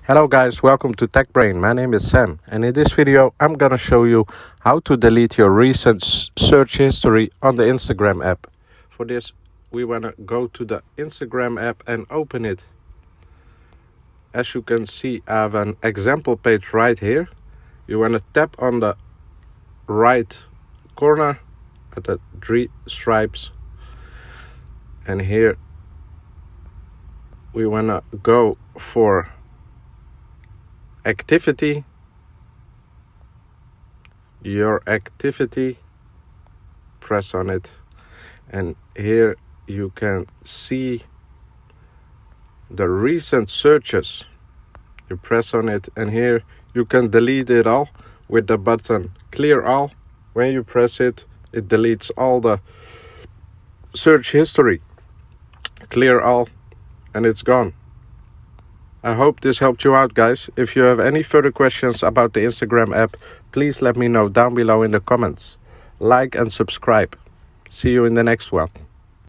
Hello guys, welcome to Tech Brain. My name is Sam, and in this video I'm gonna show you how to delete your recent search history on the Instagram app. For this we wanna go to the Instagram app and open it. As you can see, I have an example page right here. You wanna tap on the right corner at the three stripes, and here we wanna go for activity, your activity, press on it, and here you can see the recent searches. You press on it, and here you can delete it all with the button clear all. When you press it, it deletes all the search history. Clear all, and it's gone. I hope this helped you out, guys. If you have any further questions about the Instagram app, please let me know down below in the comments. Like and subscribe. See you in the next one.